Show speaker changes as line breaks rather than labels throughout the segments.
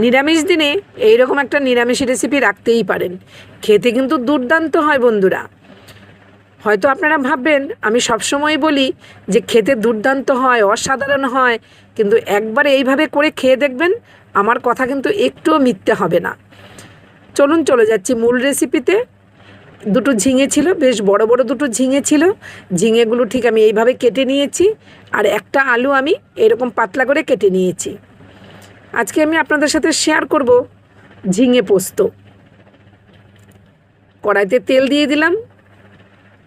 নিরামিষ দিনে এইরকম একটা নিরামিষ রেসিপি রাখতেই পারেন, খেতে কিন্তু দুর্দান্ত হয় বন্ধুরা। হয়তো আপনারা ভাববেন আমি সবসময় বলি যে খেতে দুর্দান্ত হয়, অসাধারণ হয়, কিন্তু একবার এইভাবে করে খেয়ে দেখবেন, আমার কথা কিন্তু একটুও মিথ্যে হবে না। চলুন চলে যাচ্ছি মূল রেসিপিতে। দুটো ঝিঙে ছিল, বেশ বড় বড় দুটো ঝিঙে ছিল। ঝিঙেগুলো ঠিক আমি এইভাবে কেটে নিয়েছি, আর একটা আলু আমি এরকম পাতলা করে কেটে নিয়েছি। আজকে আমি আপনাদের সাথে শেয়ার করব ঝিঙে পোস্ত। কড়াইতে তেল দিয়ে দিলাম,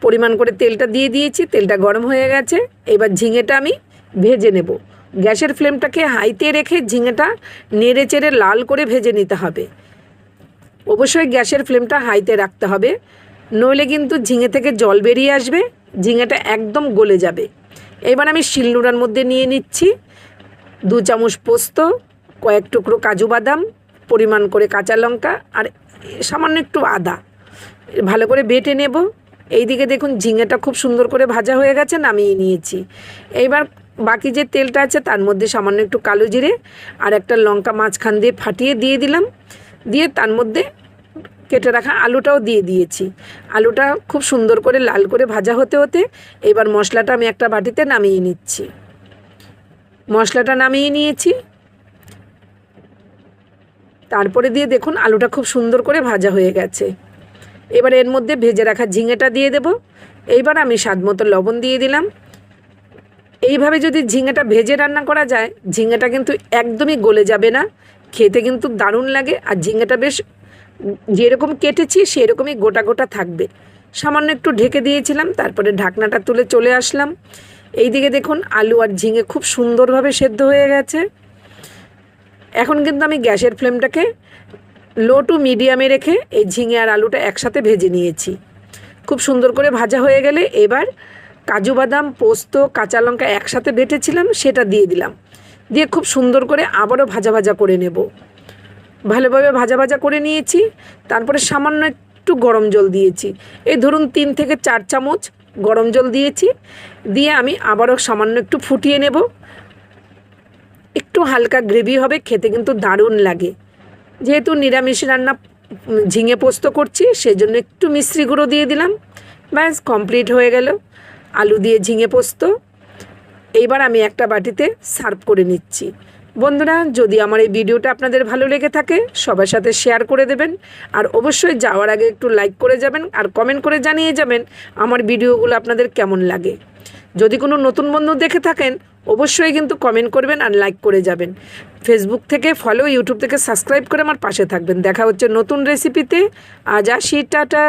পরিমাণ করে তেলটা দিয়ে দিয়েছি, তেলটা গরম হয়ে গেছে। এবার ঝিঙেটা আমি ভেজে নেব। গ্যাসের ফ্লেমটাকে হাইতে রেখে ঝিঙেটা নেড়ে চেড়ে লাল করে ভেজে নিতে হবে। অবশ্যই গ্যাসের ফ্লেমটা হাইতে রাখতে হবে, নইলে কিন্তু ঝিঙে থেকে জল বেরিয়ে আসবে, ঝিঙেটা একদম গলে যাবে। এবার আমি শিলনোড়ার মধ্যে নিয়ে নিচ্ছি 2 চামচ পোস্ত, কয়েক টুকরো কাজু বাদাম, পরিমাণ করে কাঁচা লঙ্কা আর সামান্য একটু আদা ভালো করে বেটে নেব। এইদিকে দেখুন ঝিঙেটা খুব সুন্দর করে ভাজা হয়ে গেছে, নামিয়ে নিয়েছি। এইবার বাকি যে তেলটা আছে তার মধ্যে সামান্য একটু কালো জিরে আর একটা লঙ্কা মাঝখান দিয়ে ফাটিয়ে দিয়ে দিলাম। দিয়ে তার মধ্যে কেটে রাখা আলুটাও দিয়ে দিয়েছি। আলুটা খুব সুন্দর করে লাল করে ভাজা হতে হতে এবার মশলাটা আমি একটা বাটিতে নামিয়ে নিচ্ছি। মশলাটা নামিয়ে নিয়েছি, তারপরে দিয়ে দেখুন আলুটা খুব সুন্দর করে ভাজা হয়ে গেছে। এবার এর মধ্যে ভেজে রাখা ঝিঙেটা দিয়ে দেব। এইবার আমি স্বাদ মতো লবণ দিয়ে দিলাম। এইভাবে যদি ঝিঙেটা ভেজে রান্না করা যায়, ঝিঙেটা কিন্তু একদমই গলে যাবে না, খেতে কিন্তু দারুণ লাগে। আর ঝিঙেটা বেশ যেরকম কেটেছি সেরকমই গোটা গোটা থাকবে। সামান্য একটু ঢেকে দিয়েছিলাম, তারপরে ঢাকনাটা তুলে চলে আসলাম। এইদিকে দেখুন আলু আর ঝিঙে খুব সুন্দরভাবে সেদ্ধ হয়ে গেছে। এখন কিন্তু আমি গ্যাসের ফ্লেমটাকে লো টু মিডিয়ামে রেখে এই ঝিঙে আর আলুটা একসাথে ভেজে নিয়েছি। খুব সুন্দর করে ভাজা হয়ে গেলে এবার কাজু বাদাম, পোস্ত, কাঁচা লঙ্কা একসাথে বেটেছিলাম সেটা দিয়ে দিলাম। দিয়ে খুব সুন্দর করে আবারও ভাজা ভাজা করে নেব। ভালোভাবে ভাজা ভাজা করে নিয়েছি। তারপরে সামান্য একটু গরম জল দিয়েছি, এই ধরুন 3 থেকে 4 চামচ গরম জল দিয়েছি। দিয়ে আমি আবারও সামান্য একটু ফুটিয়ে নেব। একটু হালকা গ্রেভি হবে, খেতে কিন্তু দারুণ লাগে। যেহেতু নিরামিষ রান্না ঝিঙে পোস্ত করছি সেজন্য একটু মিশ্রি গুঁড়ো দিয়ে দিলাম। ব্যাস কমপ্লিট হয়ে গেল আলু দিয়ে ঝিঙে পোস্ত। এইবার আমি একটা বাটিতে সার্ভ করে নিচ্ছি। বন্ধুরা, যদি আমার এই ভিডিওটা আপনাদের ভালো লেগে থাকে সবার সাথে শেয়ার করে দেবেন, আর অবশ্যই যাওয়ার আগে একটু লাইক করে যাবেন আর কমেন্ট করে জানিয়ে যাবেন আমার ভিডিওগুলো আপনাদের কেমন লাগে। যদি কোনো নতুন বন্ধু দেখে থাকেন অবশ্যই কিন্তু কমেন্ট করবেন আর লাইক করে যাবেন। ফেসবুক থেকে ফলো, ইউটিউব থেকে সাবস্ক্রাইব করে আমার পাশে থাকবেন। দেখা হচ্ছে নতুন রেসিপিতে। আজ আসি, টাটা।